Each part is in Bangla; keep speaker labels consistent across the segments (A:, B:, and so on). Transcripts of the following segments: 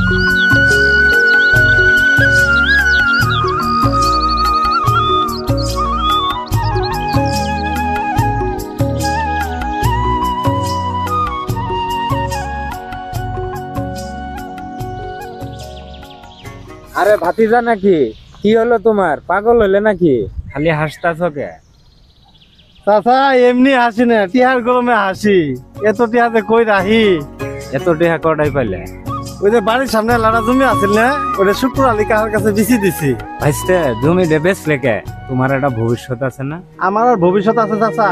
A: আরে ভাতিজা নাকি? কি হলো তোমার? পাগল হলে নাকি? খালি হাসতাছ কে?
B: চাচা এমনি হাসি না, টিহার গরমে হাসি। এত টিহাতে কই রাহি?
A: এত টেহা কটাই পাইলে?
B: ওই যে বাড়ির সামনে লাড়া জমি আছিল না, ওটা শুক্র আলী কাহার কাছে বেশি দিছি।
A: ভাইস্তে জমি দে বেচলে কে? তোমার একটা ভবিষ্যৎ আছে না?
B: আমার আর ভবিষ্যৎ আছে চাচা।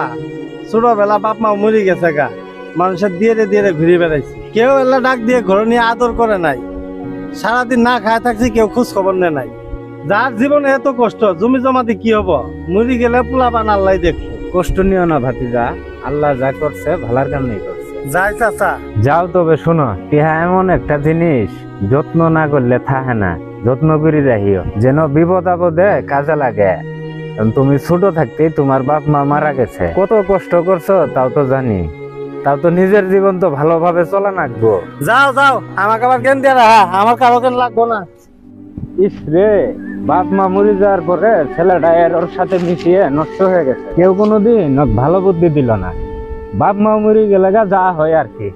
B: ছোটবেলা বাপ মা মরে গেছে গা, মানুষের দিয়ে দিয়ে ঘুরে বেড়াইছি। কেউ এলা ডাক দিয়ে ঘরে নিয়ে আদর করে নাই। সারাদিন না খায় থাকছি, কেউ খোঁজ খবর নেয় নাই। যার জীবনে এত কষ্ট, জমি জমাতে কি হব? মরি গেলে পোলাপান আল্লাহ দেখবো।
A: কষ্ট নিও না ভাতিজা, আল্লাহ যা করছে ভালার কারণেই করছে।
B: যাই চাচা।
A: যাও তবে শোনো, টিহা এমন একটা জিনিস, যত্ন না করলে থাকে না। যত্ন করে রাখিও, যেন বিপদ আপদে কাজে লাগে। তুমি ছোট থাকতেই তোমার বাপ মা মারা গেছে, কত কষ্ট করছো তাও তো জানি। তাও তো নিজের জীবন তো ভালোভাবে চলা লাগবো।
B: যাও যাও, আমাকে আবার কেন দিয়ে রাখা, আমার কারো কেন লাগবো না।
A: ইস রে, বাপ মা মরে যাওয়ার পরে ছেলেটা ওর সাথে মিশিয়ে নষ্ট হয়ে গেছে। কেউ কোনোদিন ভালো বুদ্ধি দিল না। বাপ মা মরে গেলে যা হয় আর কি।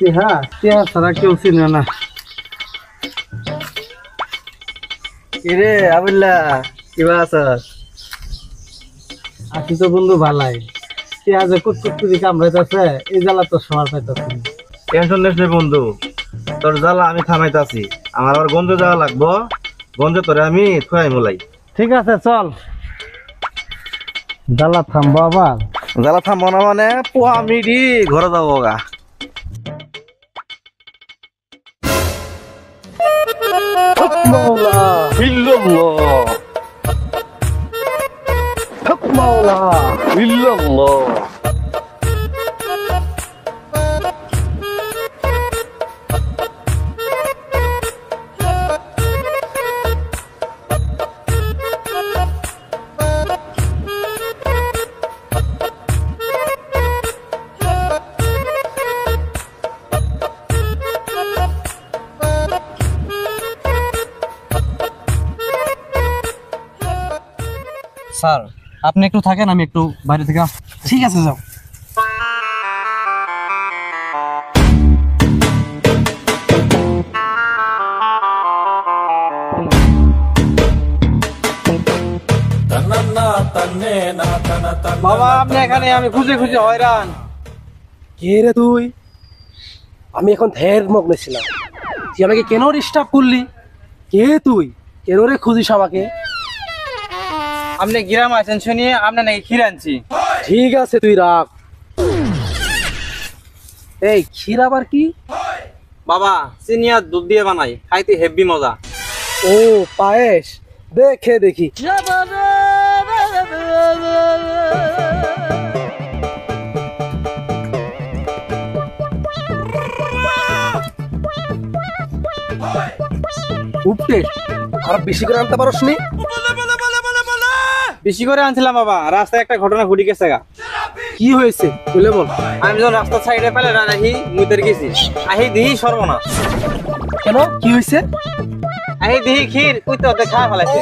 B: টিহা টিহা ছাড়া কেউ চিনে না। কিরে আবুল্লা, কিবা আছস? আছি তো বন্ধু ভালাই। টিহা যে কুটকুটি কামড়াইতেছে, এই জ্বালা তো সবার পাইতেছে।
C: টেনশন নিস না বন্ধু, তোর জ্বালা আমি থামাইতাছি। আমার আবার গঞ্জে যাওয়া লাগবো, গঞ্জে তোরে আমি থুয়াই মোলাই।
B: ঠিক আছে চল। জ্বালা থামবো আবার?
C: জ্বালা থামবো না মানে পোহা মিডি ঘরে যাবো গা।
B: মাওলা ইল্লাল্লাহ, হক মাওলা ইল্লাল্লাহ।
D: স্যার আপনি একটু থাকেন, আমি একটু বাইরে থেকে
B: ঠিক আছে যাও।
D: বাবা আপনি এখানে, আমি খুঁজে খুঁজে হয়রান।
E: কে রে তুই? আমি এখন ধ্যার মগ্ন ছিলাম, তুই আমাকে কেন ডিস্টার্ব করলি? কে তুই? কেন রে খুঁজিস আমাকে?
D: আপনি গ্রাম আছেন শুনিয়ে আপনি নাকি ক্ষীর আনছি।
E: ঠিক আছে তুই রাখ। এই ক্ষীর আবার কি?
D: বাবা চিনিয়া দুধ দিয়ে বানাই, খাইতে হেভি মজা।
E: ও পায়েস, দেখে দেখি। উঠতে আর বেশি করে আনতে পারোস নি?
D: বেশি করে আনছিলাম বাবা, রাস্তায় একটা ঘটনা ঘটে গেছে গা।
E: কি হয়েছে বলে বল।
D: আমি যখন রাস্তার সাইডে পেলে না দেখি মুইতের গেছি, আহি দিহি সর্বনাশ।
E: কেন কি হয়েছে?
D: আহি দিহি ক্ষীর কুইতে ওদের খাওয়া ফেলাইছে।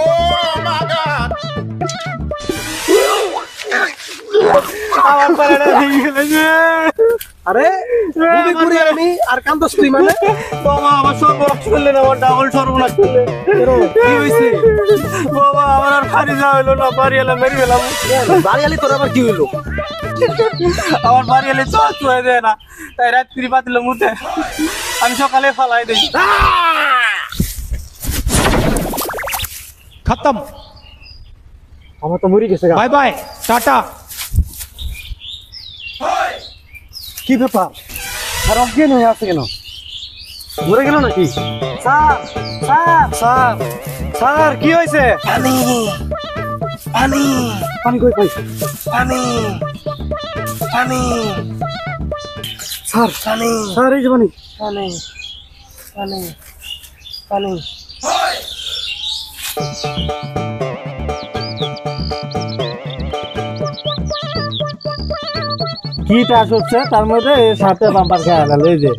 B: আমার পাড়াটা ভেঙে গেছে।
E: আরে তুমি ঘুরে আমি আর কান্দস তুই মানে?
B: বাবা আমার সর্বনাশ করলেন, আমার ডাবল সর্বনাশ করলেন।
E: কি হয়েছে?
B: বাবা আমার আর বাড়ি যাওয়া হইলো না, বাড়ি এলাম মেরে গেলাম।
E: বাড়ি আলি তোর আবার কি হইলো?
B: আমার বাড়ি এলে চল চুয়ে দেয় না, তাই রাত্রি পাতিল মুখে, আমি সকালে ফালাই দিই।
F: खत्म,
E: আমার তো মরে গেছে।
F: बाय बाय टाटा।
E: কি ব্যাপার? আর অজ্ঞান হয়ে আছে কেন? মরে গেল নাকি?
B: স্যার স্যার স্যার স্যার কি হয়েছে?
E: পানি পানি পানি কই পাইছে? পানি পানি স্যার পানি স্যার, এই যে পানি পানি পানি পানি।
B: কি চাষ হচ্ছে তার মধ্যে এর সাথে বাম্পার খেয়ে আলাল এই যে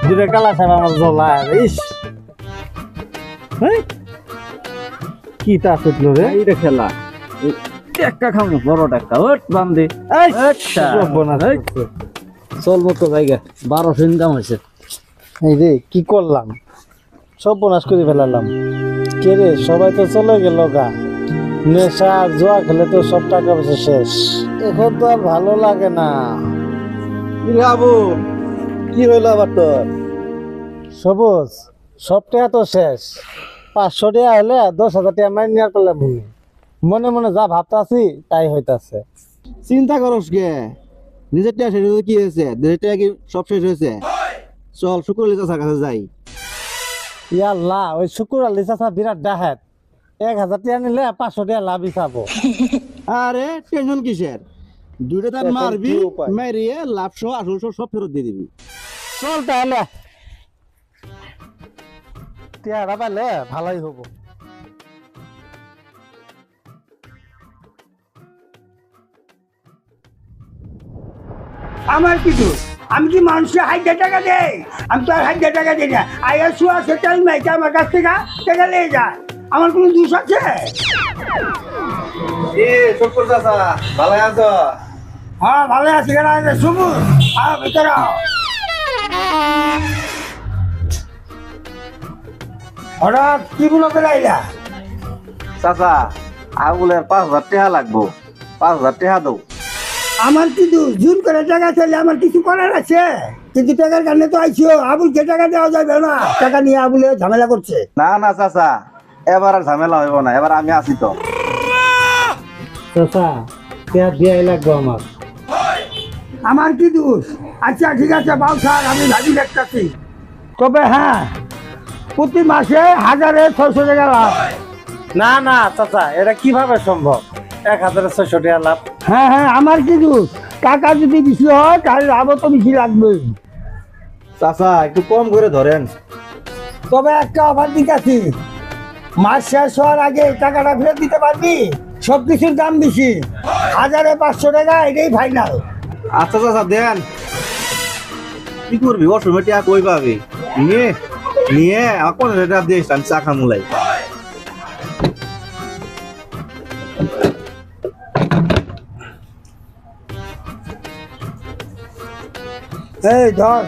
B: দুটো কালা সাহেব আমার জ্বলা ইস হেই, কি চাষ হচ্ছিল রে
A: এইটা খেলা একটা খাবো বড় টাকা ওট বান্ধে
B: এই, সর্বনাশ করছে।
A: চলবো তো জায়গা 1200 ইনকাম হয়েছে।
B: এই রে কি করলাম সর্বনাশ করে ফেলালাম কে রে সবাই তো চলে গেল গা নেশা আর জুয়া খেলে তো সব টাকা পয়সা শেষ এখন তো আর ভালো লাগে না
C: আবু কি হইলো আবার তোর?
B: সবুজ সব টাকা তো শেষ 500 টাকা হলে 10,000 টাকা মাইনে নেওয়ার করলাম ভূমি মনে মনে যা ভাবতাছি তাই হইতাছে
C: চিন্তা করস কে? নিজের টাকা শেষ হয়েছে কি হয়েছে? দেশের টাকা কি সব শেষ হয়েছে? চল শুক্র লিচার কাছে যাই।
B: ইয়াল্লাহ ওই শুকুর আলী চাচা বিরাট ডাহাত 1,000 টাকা নিলে 500 টাকা লাভই চাবো
C: আরে টেনশন কিসের? দুইটা তার
B: এখন
C: মারবি,
B: কি উপায়?
C: মারিয়ে লাভ সহ আসল সহ সব ফেরত দিয়ে দিবি।
B: চল তাহলে টিয়াটা পাইলে ভালোই হবো
F: আমার কি দোষ? আমি কি মানুষকে 1,000 টাকা দেই? আমি তো আর 1,000 টাকা দিই না। আয়া শুয়া আছে টাইম মাইকে আমার কাছ থেকে টাকা নিয়ে যায়। আমার কোনো দোষ আছে?
C: এ শুক্র চাচা ভালো আছো?
F: হ্যাঁ ভালো আছি কেন শুভুর ভিতরে আও। হঠাৎ কি গুলো করে আইলা?
C: চাচা আবুলের 5,000 টাকা লাগবো, 5,000 টাকা দাও।
F: আমার কি দোষ? জোর করে টাকা চাইলে আমার কিছু করার আছে? কিন্তু টাকার কারণে তো আইসিও। আবুলকে টাকা দেওয়া যাবে না, টাকা নিয়ে আবুলে ঝামেলা করছে।
C: না না চাচা এবার আর ঝামেলা হইব না, এবার আমি আছি তো।
B: চাচা টিয়া দিয়াই লাগবো আমার
F: আমার কি দোষ? আচ্ছা ঠিক আছে বাউ স্যার আমি ভাবি দেখতেছি। তবে হ্যাঁ প্রতি মাসে 1,600 টাকা লাভ।
B: না না চাচা এটা কিভাবে সম্ভব 1,600 টাকা লাভ
F: হ্যাঁ হ্যাঁ আমার কি দোষ? টাকা যদি বেশি হয় তাহলে লাভও তো বেশি লাগবে।
C: চাচা একটু কম করে ধরেন।
F: তবে একটা অফার দিতেছি, মাস শেষ হওয়ার আগে এই টাকাটা ফেরত দিতে পারবি? সব কিছুর দাম বেশি, 1,500 টাকা এটাই ফাইনাল।
C: আচ্ছা চাচা দেন। কি করবি অসময় টাকা কই পাবি? নিয়ে নিয়ে আমার 15 টাকা দিস, আমি চা খামুলাই।
F: এই ধর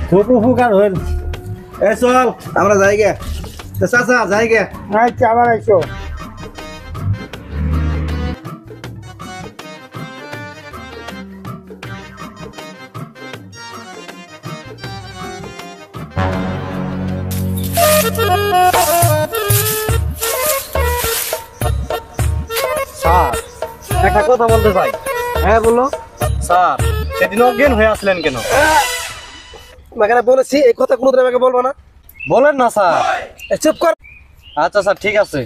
B: খুব উপকার হইল
C: এ চল আমরা যাই গে। চাচা যাই গে।
F: আচ্ছা আবার আইসো।
D: স্যার একটা কথা বলতে চাই।
C: হ্যাঁ বলো।
D: স্যার সেদিন অজ্ঞান হয়ে আসলেন কেন?
E: তোমাকে না বলেছি এই কথা কোনোদিন আমাকে বলবো না।
D: বলেন না স্যার।
E: চুপ কর।
D: আচ্ছা স্যার ঠিক আছে।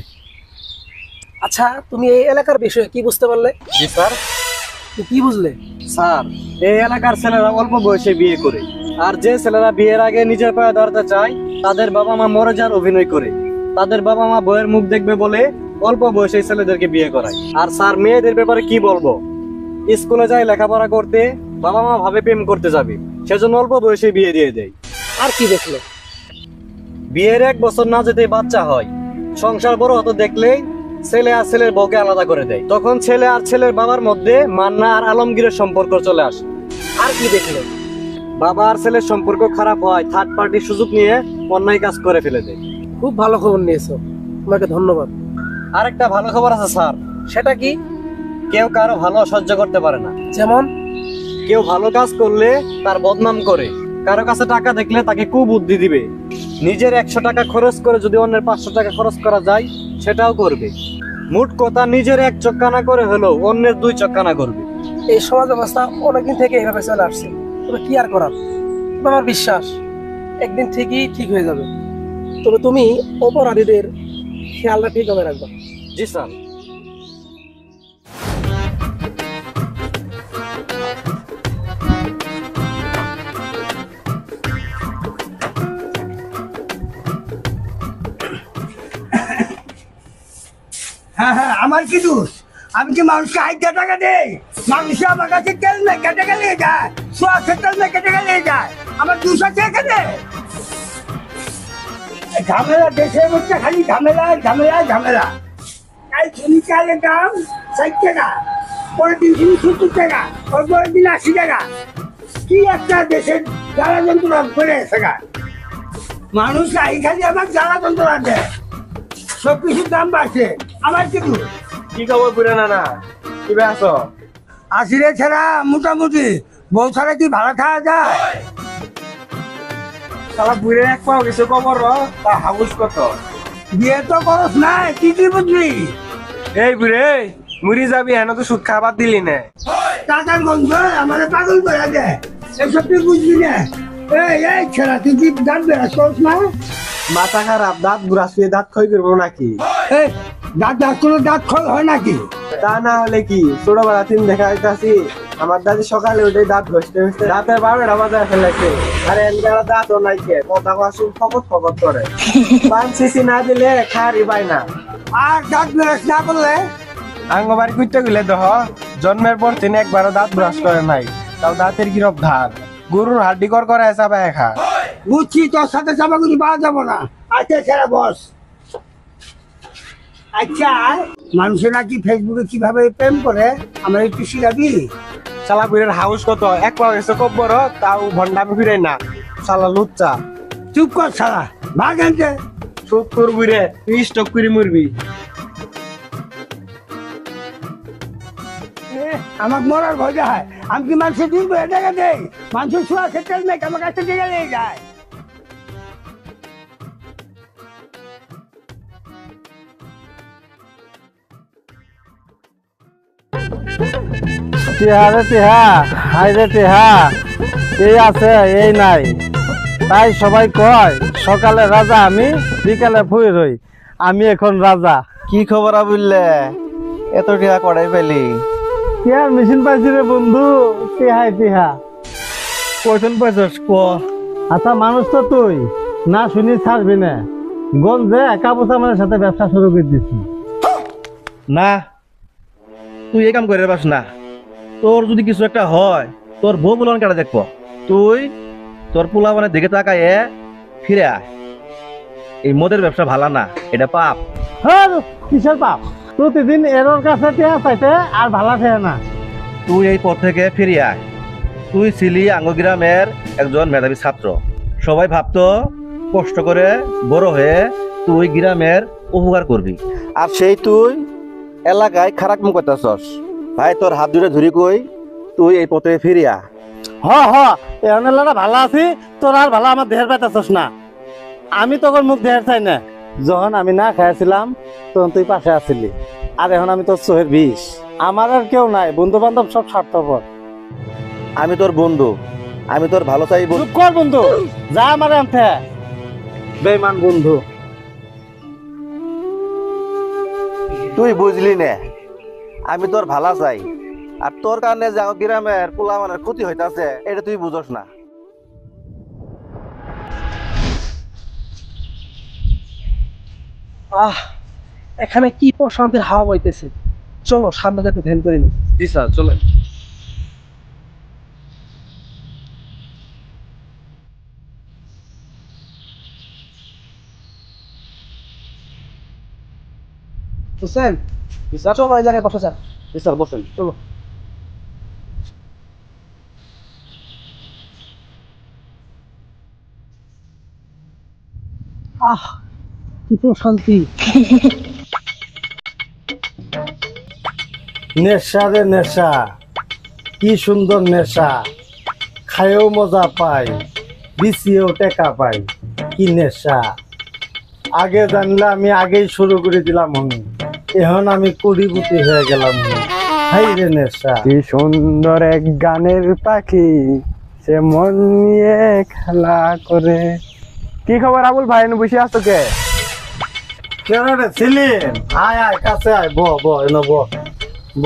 E: আচ্ছা তুমি এই এলাকার বিষয়ে কি বুঝতে পারলে?
D: জি স্যার।
E: তুমি কি বুঝলে?
D: স্যার এই এলাকার ছেলেরা অল্প বয়সে বিয়ে করে, আর যে ছেলেরা বিয়ের আগে নিজের পায়ে দাঁড়াতে চায় তাদের বাবা মা মরে যাওয়ার অভিনয় করে। তাদের বাবা মা বইয়ের মুখ দেখবে বলে অল্প বয়সে ছেলেদেরকে বিয়ে করায়। আর স্যার মেয়েদের ব্যাপারে কি বলবো? স্কুলে যায় লেখাপড়া করতে, বাবা মা ভাবে প্রেম করতে যাবে, সেজন্য অল্প বয়সে বিয়ে দিয়ে দেয়।
E: আর কি দেখলে?
D: বিয়ের 1 বছর না যেতে বাচ্চা হয়, সংসার বড় হতো দেখলেই ছেলে আর ছেলের বউকে আলাদা করে দেয়। তখন ছেলে আর ছেলের বাবার মধ্যে মান্না আর আলমগীরের সম্পর্ক চলে আসে।
E: আর কি দেখলে?
D: বাবা আর ছেলের সম্পর্ক খারাপ হয়, থার্ড পার্টির সুযোগ নিয়ে অন্যায় কাজ করে ফেলে দেয়।
E: খুব ভালো খবর নিয়েছো, তোমাকে ধন্যবাদ।
D: আরেকটা ভালো খবর আছে স্যার।
E: সেটা কি?
D: কেউ কারো ভালো সহ্য করতে পারে না।
E: যেমন?
D: কেউ ভালো কাজ করলে তার বদনাম করে, কারো কাছে টাকা দেখলে তাকে কুবুদ্ধি দিবে। নিজের 100 টাকা খরচ করে যদি অন্যের 500 টাকা খরচ করা যায় সেটাও করবে। মোট কথা নিজের 1 চক্কা না করে হলেও অন্যের 2 চক্কা না করবে।
E: এই সমাজ ব্যবস্থা অনেকদিন থেকে এইভাবে চলে আসছে, তবে কি আর করার। তবে আমার বিশ্বাস একদিন ঠিকই ঠিক হয়ে যাবে। তবে তুমি অপরাধীদের খেয়ালটা ঠিকভাবে রাখবা।
D: জি স্যার।
F: হ্যাঁ হ্যাঁ, আমার কি দোষ? আমি কি মানুষকে 8 টাকা দেই? মানুষ আমার কাছে তেল মেখে টাকা নিয়ে যায়, সোয়াশের তেল মেখে টাকা নিয়ে যায়। আমার দোষ আছে এখানে? ঝামেলা, দেশের মধ্যে খালি ঝামেলা ঝামেলা ঝামেলা। তাই চিনি চালের দাম 60 টাকা, পরের দিন চিনি 70 টাকা, ওর পরের দিন 80 টাকা। কি একটা দেশের জ্বালা যন্ত্রণা করে এসে গা। মানুষ খালি আমার জ্বালা যন্ত্রণা দেয়, সব কিছুর দাম বাড়ছে। আমার কি দোষ?
D: কি খবর বুড়ে নানা, কি আছো?
F: আসিরে ছাড়া মোটামুটি, বউ ছাড়া কি ভাড়া খাওয়া যায়?
D: শালা বুড়ে এক পাও কিছু খবর তা হাউস কত?
F: বিয়ে তো করস নাই, কি কি বুঝলি?
D: এই বুড়ে মুড়ি যাবি হেন তো সুদ খাবার দিলি না।
F: টাকার গন্ধ আমার পাগল করে দেয়, এসব তুই বুঝবি না। এই ছেড়া, তুই কি দাঁত বেড়াস করস না?
D: মাথা খারাপ, দাঁত বুড়া শুয়ে দাঁত ক্ষয় করবো নাকি?
F: এই দাঁত কোনো দাঁত ক্ষয় হয় নাকি?
D: তা না হলে কি, ছোটবেলা দিন দেখা যাইতাছি আমার দাদি সকালে উঠে দাঁত ঘষতে ঘষতে দাঁতের 12টা বাজায় ফেলেছে। আরে এনকারা দাঁতও নাই, কে কথা শুন ফকত ফকত করে। 5 সিসি না দিলে খারি পাই না।
F: আর দাঁত বেড়াস না করলে
D: আঙ্গবাড়ি করতে গেলে দেহ জন্মের পর তিনি একবারও দাঁত ব্রাশ করে নাই, তাও দাঁতের গিরব ধার। গরুর হাড্ডি কর করে চাবায় খা।
F: বুঝছি, তোর সাথে চাপাগুলি পাওয়া যাবো না। আচ্ছা ছেড়া বস। আচ্ছা, মানুষের নাকি ফেসবুকে কিভাবে প্রেম করে, আমার একটু শিখাবি?
D: শালা বুড়ের হাউস কত, এক পাও এসে কব্বর তাও ভন্ডামি ফিরে না। শালা লুচ্চা,
F: চুপ কর শালা, ভাগ আনতে।
D: চুপ কর বুড়ে, তুই স্টক করে মরবি।
F: আমার মরার ভয় হয়। আমি কি মানুষের 2 টাকা দেই? মানুষের ছোঁয়া তেল মেঘ আমার কাছে টাকা নিয়ে যায়।
B: টিহা রে টিহা, হাই রে টিহা, এই আছে এই নাই। তাই সবাই কয় সকালে রাজা আমি, বিকালে ফুই রই। আমি এখন রাজা।
C: কি খবর আবুল্লে, এত টিয়া কড়াই পেলি?
B: টিহার মেশিন পাইছি রে বন্ধু, টিহাই টিহা।
C: কয়জন পাইছস ক?
B: আচ্ছা, মানুষ তো তুই না শুনি ছাড়বি না। গঞ্জে কাবুসামানের সাথে ব্যবসা শুরু করে দিচ্ছি।
C: না, তুই এই কাম করে পাস না। তোর যদি কিছু একটা হয়, তোর বউ বুলান কাটা দেখবো। তুই তোর পোলা মানে দেখে তাকায় ফিরে আয়। এই মদের ব্যবসা ভালো না, এটা পাপ।
B: হ্যাঁ, কিসের পাপ? প্রতিদিন এরোর কাছে টিহা চাইতে আর ভালা খেয়ে না।
C: তুই এই পথ থেকে ফিরে আয়। তুই ছিলি আঙ্গ গ্রামের একজন মেধাবী ছাত্র। সবাই ভাবতো কষ্ট করে বড় হয়ে তুই গ্রামের উপকার করবি, আর সেই তুই এলাকায় খারাপ মুখ করতেছস। ভাই, তোর হাত ধরে ধরি কই, তুই এই পথে ফিরে আয়।
B: এমন ভালো আছি, তোর আর ভালো আমার দেহের পাইতেছস না। আমি তোর মুখ দেহের চাই না। যখন আমি না খাইছিলাম তখন তুই পাশে আছিলি, আর এখন আমি তোর চোহের বিষ। আমার আর কেউ নাই, বন্ধু বান্ধব সব স্বার্থপর।
C: আমি তোর বন্ধু, আমি তোর ভালো চাই।
B: চুপ কর বন্ধু, যা আমার আনতে বেমান বন্ধু।
C: তুই বুঝলি না, আমি তোর ভালো চাই, আর তোর কারণে যে গ্রামের পোলা মানের ক্ষতি হইতাছে এটা তুই বুঝস না।
E: এখানে কি প্রশান্তির হাওয়া বইতেছে। চলো সামনে একটু ধ্যান করে নি।
D: জি স্যার, চলেন।
E: হোসেন, চলো এই জায়গায় বসা যাক।
D: জি স্যার, বসেন।
E: চলো। কি প্রশান্তি।
B: নেশা রে নেশা, কি সুন্দর নেশা। খায়ও মজা পাই, বিছিয়েও টেকা পাই। কি নেশা, আগে জানলে আমি আগেই শুরু করে দিলাম। এখন আমি কোটিপতি হয়ে গেলাম। হাই রে নেশা। কি সুন্দর এক গানের পাখি, সে মন নিয়ে খেলা করে। কি খবর আবুল ভাই, বসে আছো কে? কেন রে ছিলেন? আয় আয়, কাছে আয়, ব ব এনে ব ব।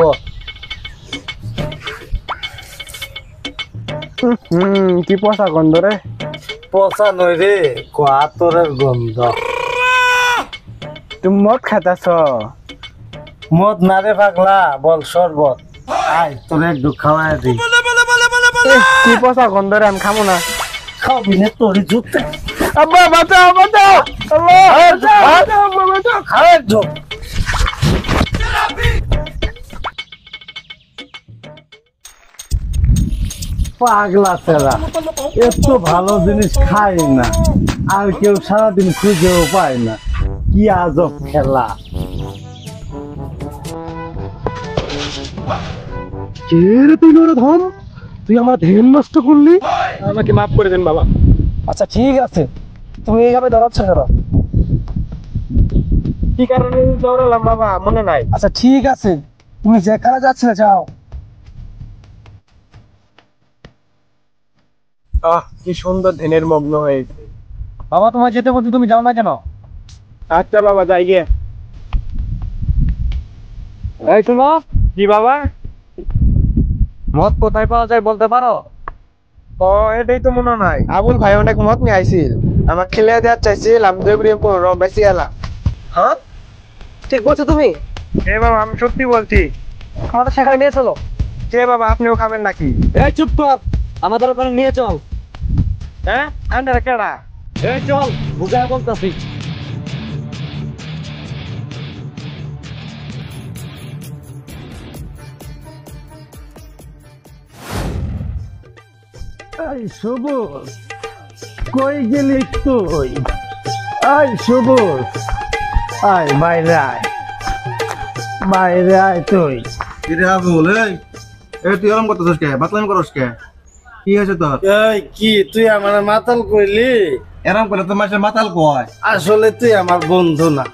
B: কি পচা গন্ধ রে? পচা নই রে, আতরের গন্ধ। তুমি মদ খাইতাছ? মদ না রে পাগলা, বল শরবত। আয় তোর একটু খাওয়াই দিই।
E: কি পচা গন্ধ রে, আমি খাবো না।
B: খাবি না তোর জুতে।
E: আব্বা বাঁচাও বাঁচাও, আল্লাহ বাঁচাও বাঁচাও,
B: খাওয়ার জো। পাগলা ছেলা, এত ভালো জিনিস খাই না, আর কেউ সারাদিন খুঁজেও পায় না। কি আজব খেলা।
E: কে রে তুই নরধম, তুই আমার ধ্যান নষ্ট করলি, আমাকে মাফ করে দেন বাবা। আচ্ছা ঠিক আছে, তুমি এইভাবে দৌড়াচ্ছ কেন? কি কারণে দৌড়ালাম বাবা মনে নাই। আচ্ছা ঠিক আছে, তুমি যেখানে যাচ্ছিলে যাও। কি সুন্দর ধ্যানের মগ্ন হয়েছে। বাবা তোমার যেতে বলতে তুমি যাও না কেন? আচ্ছা বাবা যাই গে। এই শোনো। জি বাবা। মদ কোথায় পাওয়া যায় বলতে পারো? ও এটাই তো মনে নাই। আবুল ভাই অনেক মদ নিয়ে আইছিল, আমার খেলে দেওয়ার চাইছিল, আমি দেবরিয়ে পড়ো বেশি এলাম। হ্যাঁ ঠিক বলছো তুমি? এ বাবা আমি সত্যি বলছি। আমাদের সেখানে নিয়ে চলো। কে বাবা আপনিও খাবেন নাকি? এই চুপ কর, আমাদের ওখানে নিয়ে চল। হ্যাঁ আন্ডার কেডা? এই চল বুঝায় বলতেছি।
B: এই সবুজ, কই গেলি তুই? এই সবুজ, আয় বাইরে আয়, বাইরে আয় তুই।
C: কিরে আবুল, এই তুই এরকম করতেছিস কে? বাতলামি করস কে? কি হয়েছে তোর?
B: এই কি তুই আমার মাতাল কইলি?
C: এরকম করে তো মাসে মাতাল কয়।
B: আসলে তুই আমার বন্ধু না।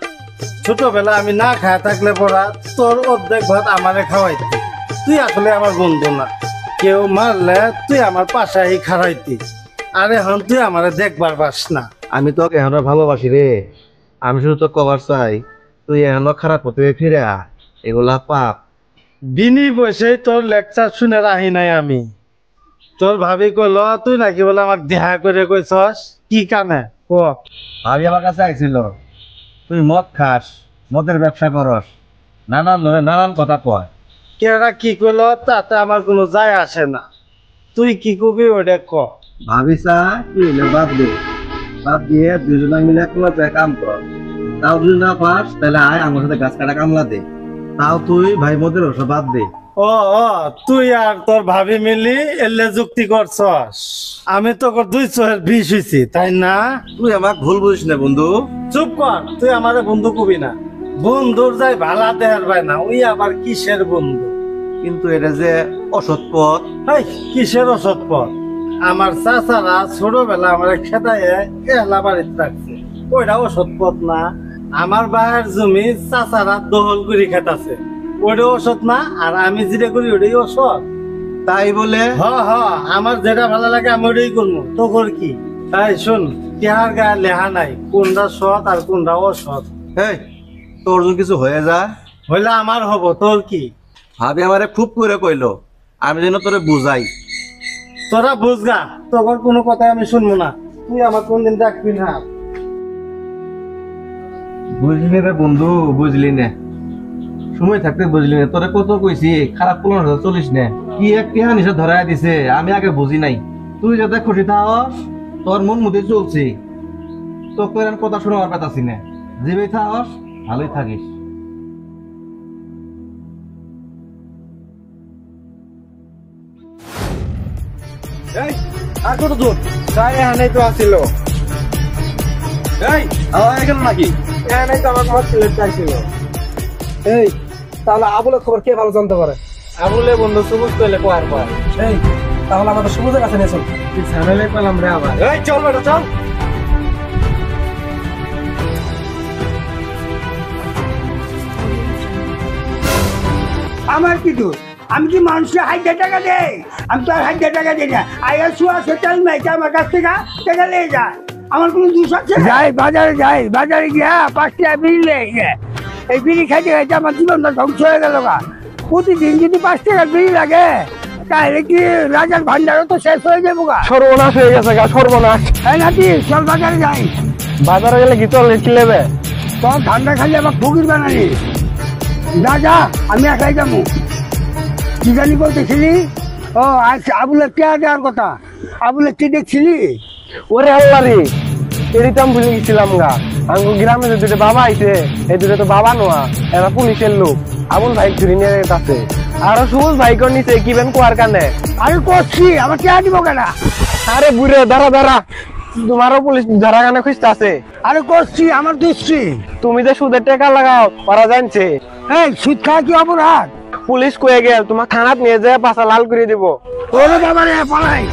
B: ছোটবেলা আমি না খায় থাকলে পড়া তোর অর্ধেক ভাত আমারে খাওয়াইতি। তুই আসলে আমার বন্ধু না। কেউ মারলে তুই আমার পাশাই খাড়াইতি, আর এখন তুই আমারে দেখবার পাস না।
C: আমি তোকে এখন ভালোবাসি রে। আমি শুধু তো কবার চাই তুই এখন খারাপ পথে ফিরে আয়। এগুলা পাপ।
B: বিনি বসেই তোর লেকচার শুনে রাহি নাই আমি। তোর ভাবি কইল তুই নাকি বলে আমার দেহা করে কইছস। কি কানে ক?
C: ভাবি আমার কাছে আইছিল, তুই মদ খাস, মদের ব্যবসা করস, নানান কথা কয়।
B: কেরা কি কইল তাতে আমার কোনো যায় আসে না। তুই কি কবি ওটা ক।
C: ভাবি চা কি হইলে বাদ দে, বাদ দিয়ে দুজনে মিলে কোনো কাম কর। তাও যদি না পাস তাহলে আয় আমার সাথে গাছ কাটা কামলা দে। তাও তুই ভাই মদের ওসব বাদ দে।
B: ও তুই আর তোর ভাবি মিলি এলে যুক্তি করছস। আমি তোর দুই চোহের বিষ হইছি তাই না?
C: তুই আমাকে ভুল বুঝিস না বন্ধু।
B: চুপ কর, তুই আমারে বন্ধু কবি না। বন্ধুর যাই ভালা দেয়ার ভাই না, ওই আবার কিসের বন্ধু?
C: কিন্তু এটা যে অসৎ পথ।
B: এই কিসের অসৎ পথ? আমার চাচারা ছোটবেলা আমার খেতায় এলা বাড়িতে রাখছে, ওইটা অসৎ পথ না? আমার বায়ের জমি চাচারা দখল করে খেতাছে, ওইটা অসৎ না? আর আমি যেটা করি ওটাই অসৎ?
C: তাই বলে
B: হ আমার যেটা ভালো লাগে আমি ওটাই করবো। তোর কি? এই শোন, কেহার গায়ে লেহা নাই কোনটা সৎ আর কোনটা অসৎ।
C: এই তোর যদি কিছু হয়ে যায়
B: হইলে আমার হব, তোর কি?
C: ভাবি আমারে খুব করে কইলো আমি যেন তোরে বুঝাই।
B: তোরা বুঝগা, তোর কোনো কথা আমি শুনবো না। তুই আমার কোনদিন ডাকবি না।
C: বুঝলি রে বন্ধু, বুঝলি না, সময় থাকতে বুঝলি না। তোরে কত কইছি খারাপ কোনো চলিস না। কি একটি হানিসা ধরাই দিছে আমি আগে বুঝি নাই। তুই যাতে খুশি থাকস, তোর মন মধ্যে চলছে, তোকে কথা শুনে আমার পাতাছি না। যেভাবে থাকস ভালোই থাকিস।
E: আর কত দূর? প্রায় এখানেই তো আসছিল। এই এখানে নাকি? এখানেই তো আমার মত চাইছিল। এই তাহলে আবুলের খবর কে ভালো জানতে পারে?
B: আবুলে বন্ধু সবুজ পেলে কোয়ার পর।
E: এই তাহলে আমাদের সবুজের কাছে নিয়ে চল।
B: ঝামেলে পেলাম রে আবার।
E: এই চল বেটা চল।
F: আমার কি দোষ? আমি কি মানুষকে 1000 টাকা দেই? আমি তো আর 1000 টাকা দিই না। আয়া শুয়া সেটাল মেয়েটা আমার কাছ থেকে টাকা নিয়ে যায়। আমার কোনো দোষ আছে? যাই বাজারে গিয়া 5 টাকা বিড়ি লেগে, এই বিড়ি খাইতে খাইতে আমার জীবনটা ধ্বংস হয়ে গেল। প্রতিদিন যদি 5 টাকার বিড়ি লাগে তাহলে কি রাজার ভান্ডারও তো শেষ হয়ে যাবো।
E: সর্বনাশ হয়ে গেছে গা, সর্বনাশ।
F: তাই নাকি? চল বাজারে যাই।
E: বাজারে গেলে কি চল লিখি নেবে?
F: তোর ঠান্ডা খালি আমার ফকির বানালি। যা যা আমি একাই যাবো। কি জানি বলতেছিলি? ও আচ্ছা, আবুলের কে দেওয়ার কথা? আবুলের কি দেখছিলি?
E: ওরে আল্লাহ রে, এটাই তো আমি ভুলে গেছিলাম গা। আঙ্গু গ্রামে যে দুটো বাবা আইছে, এই দুটো তো বাবা নোয়া, এরা পুলিশের লোক। আবুল ভাই ধরে নিয়ে গেছে, আরো সবুজ ভাই কর নিচে কি বেন কোয়ার কানে।
F: আরে করছি, আমার কে দিব কেন?
E: আরে বুড়ে দাঁড়া দাঁড়া, তোমারও পুলিশ ধরা কানে খুঁজতে আছে।
F: আরে করছি, আমার দুশ্রী।
E: তুমি যে সুদের টাকা লাগাও ওরা জানছে।
F: এই সুদ খাওয়া কি অপরাধ?
E: পুলিশ কয়ে গেল তোমার থানাত নিয়ে যায় পাশা লাল করে দিব।
F: ওরে বাবা রে, পালাই।